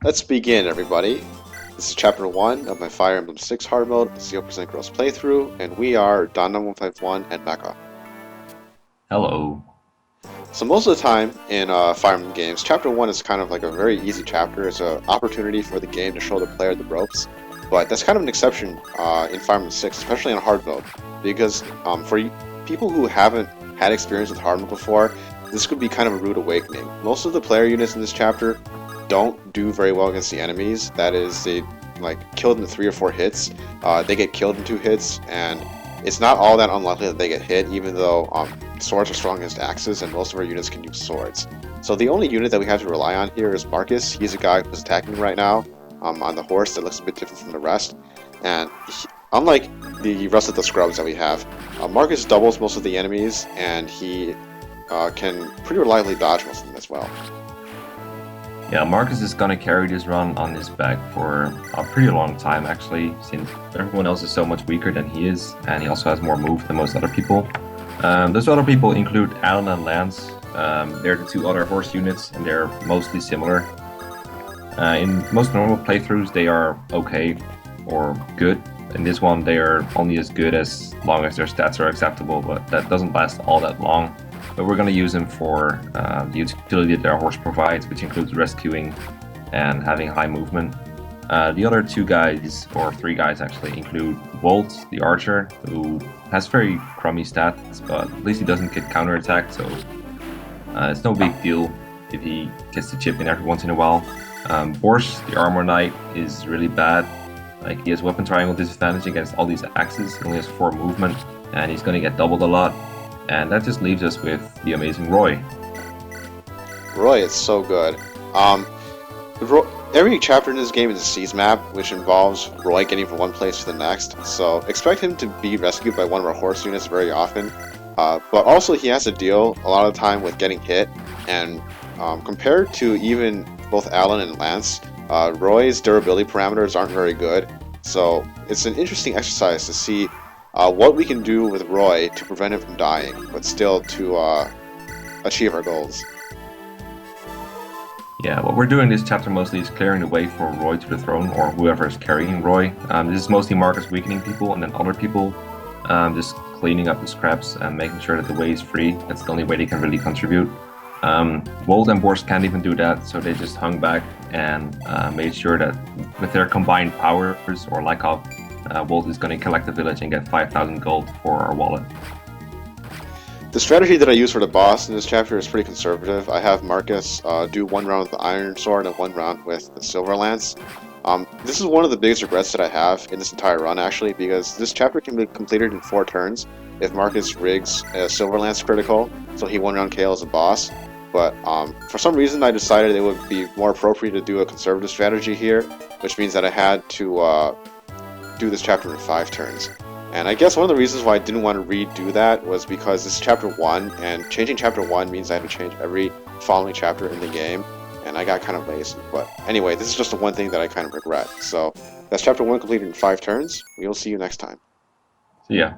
Let's begin, everybody. This is Chapter 1 of my Fire Emblem 6 hard mode, 0% gross playthrough, and we are Donna151 and Mekkah. Hello. So most of the time in Fire Emblem games, Chapter 1 is kind of like a very easy chapter. It's an opportunity for the game to show the player the ropes, but that's kind of an exception in Fire Emblem 6, especially in hard mode, because for people who haven't had experience with hard mode before, this could be kind of a rude awakening. Most of the player units in this chapter don't do very well against the enemies. That is, they kill them in 3 or 4 hits. They get killed in 2 hits, and it's not all that unlikely that they get hit, even though swords are strong against axes, and most of our units can use swords. So the only unit that we have to rely on here is Marcus. He's a guy who's attacking right now on the horse that looks a bit different from the rest. And unlike the rest of the scrubs that we have, Marcus doubles most of the enemies, and he can pretty reliably dodge most of them as well. Yeah, Marcus is gonna carry this run on his back for a pretty long time actually, since everyone else is so much weaker than he is, and he also has more move than most other people. Those other people include Alan and Lance. They're the 2 other horse units, and they're mostly similar. In most normal playthroughs, they are okay or good. In this one, they are only as good as long as their stats are acceptable, but that doesn't last all that long. But we're going to use them for the utility that their horse provides, which includes rescuing and having high movement. The other 2 guys, or 3 guys actually, include Wolt, the archer, who has very crummy stats, but at least he doesn't get counterattacked, so it's no big deal if he gets to chip in every once in a while. Borsch, the armor knight, is really bad. Like, he has weapon triangle disadvantage against all these axes. He only has 4 movement, and he's going to get doubled a lot. And that just leaves us with the amazing Roy. Roy is so good. Every chapter in this game is a siege map, which involves Roy getting from one place to the next. So expect him to be rescued by one of our horse units very often. But also he has to deal a lot of the time with getting hit. And compared to even both Alan and Lance, Roy's durability parameters aren't very good. So it's an interesting exercise to see what we can do with Roy to prevent him from dying, but still to achieve our goals. Yeah, what we're doing this chapter mostly is clearing the way for Roy to the throne, or whoever is carrying Roy. This is mostly Marcus weakening people, and then other people just cleaning up the scraps and making sure that the way is free. That's the only way they can really contribute. Wolt and Borsch can't even do that, so they just hung back and made sure that with their combined powers, or like how Wolt is going to collect the village and get 5,000 gold for our wallet. The strategy that I use for the boss in this chapter is pretty conservative. I have Marcus do 1 round with the Iron Sword and 1 round with the Silver Lance. This is one of the biggest regrets that I have in this entire run, actually, because this chapter can be completed in 4 turns if Marcus rigs a Silver Lance critical, so he 1 round KOs a boss. But for some reason I decided it would be more appropriate to do a conservative strategy here, which means that I had to do this chapter in 5 turns. And I guess one of the reasons why I didn't want to redo that was because this is chapter 1, and changing chapter 1 means I have to change every following chapter in the game, and I got kind of lazy. But anyway, this is just the one thing that I kind of regret. So that's chapter 1 completed in 5 turns. We will see you next time. So yeah.